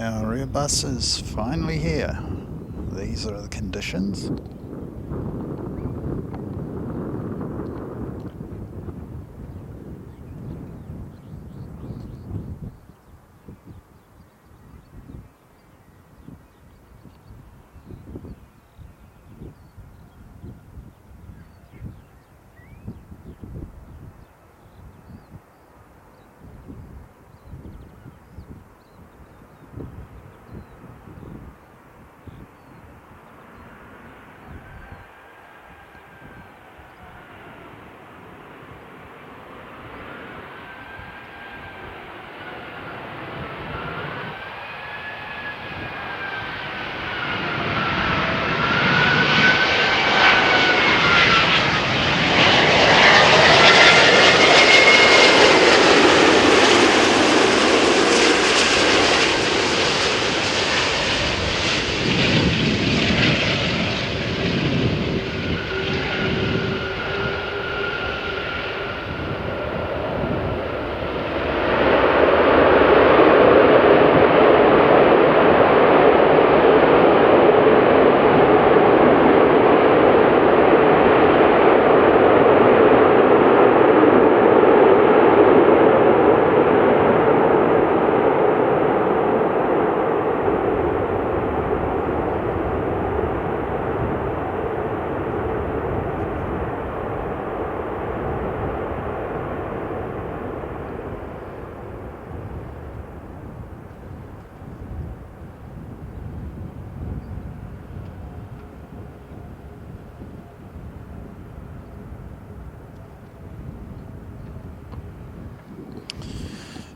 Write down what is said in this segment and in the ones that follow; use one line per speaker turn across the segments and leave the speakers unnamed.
Our Airbus is finally here. These are the conditions.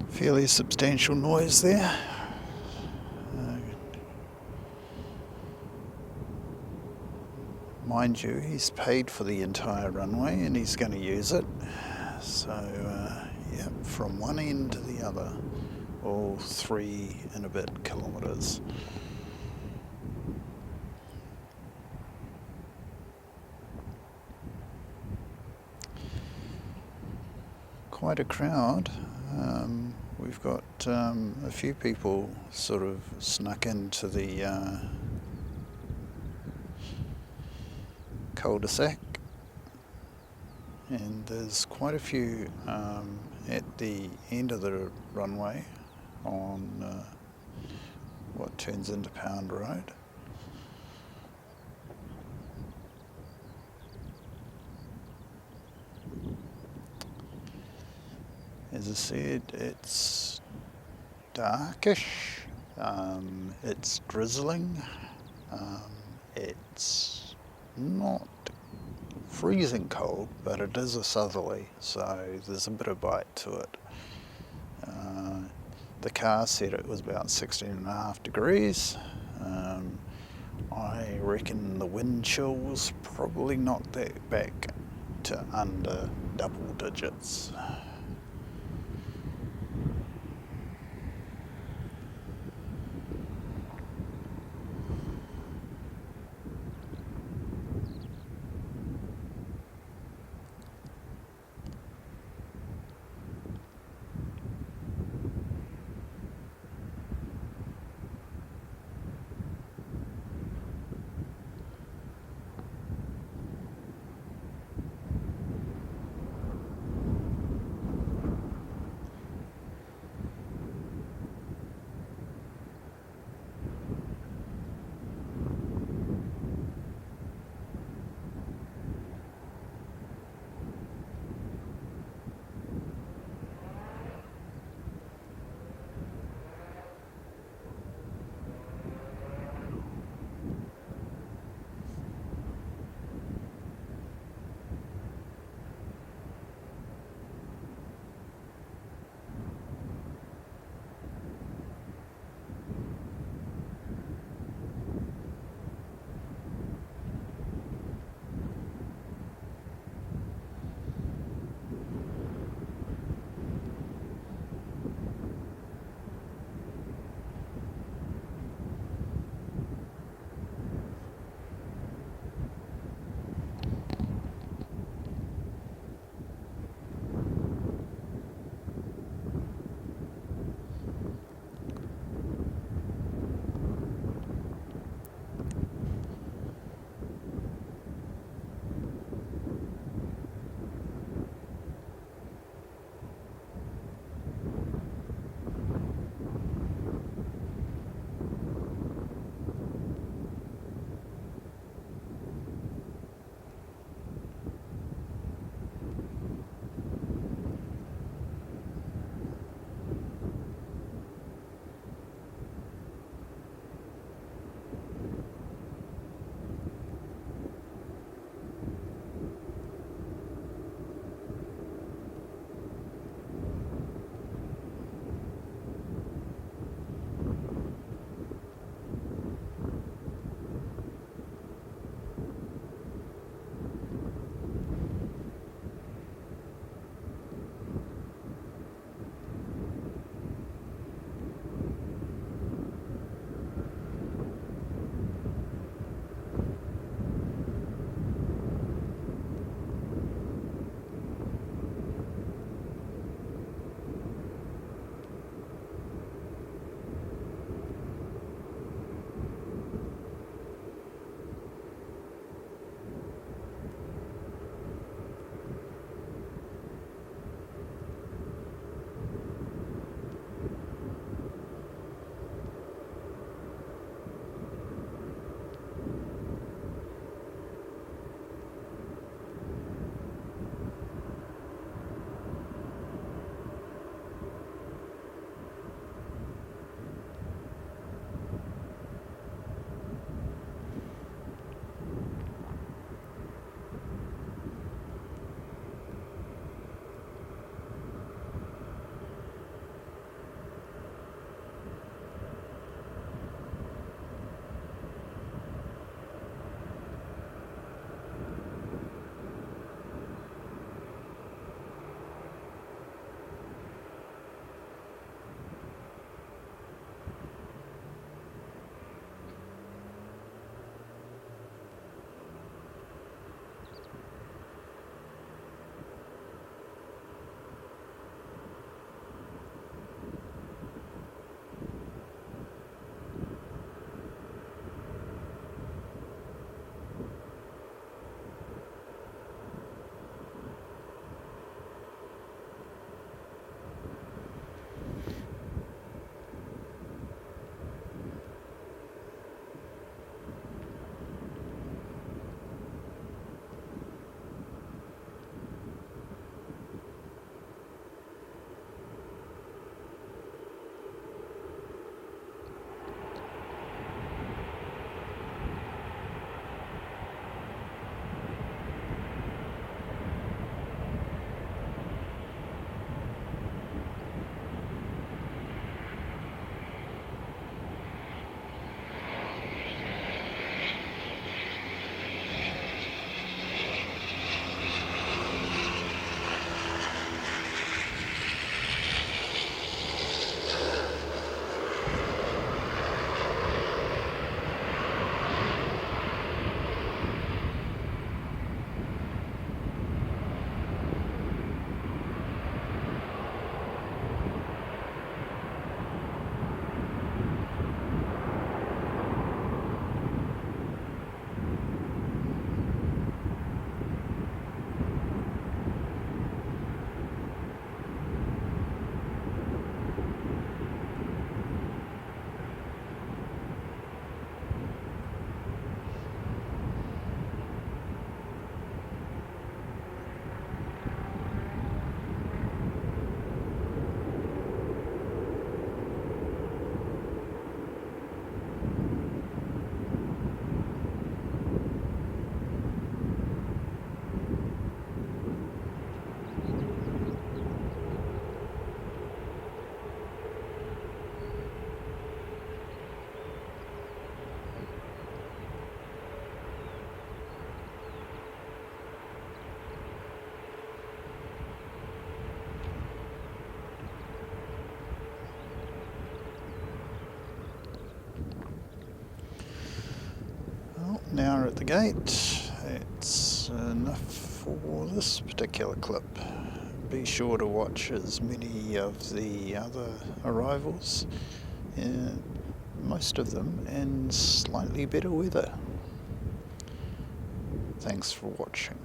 Fairly substantial noise there. Mind you, he's paid for the entire runway and he's going to use it. So, yeah, from one end to the other, all 3 and a bit kilometres. Quite a crowd. We've got a few people sort of snuck into the cul-de-sac, and there's quite a few at the end of the runway on what turns into Pound Road. As I said, it's darkish, it's drizzling, it's not freezing cold, but it is a southerly, so there's a bit of bite to it. The car said it was about 16.5 degrees. I reckon the wind chill's probably knocked that back to under double digits. at the gate. It's enough for this particular clip. Be sure to watch as many of the other arrivals, most of them in slightly better weather. Thanks for watching.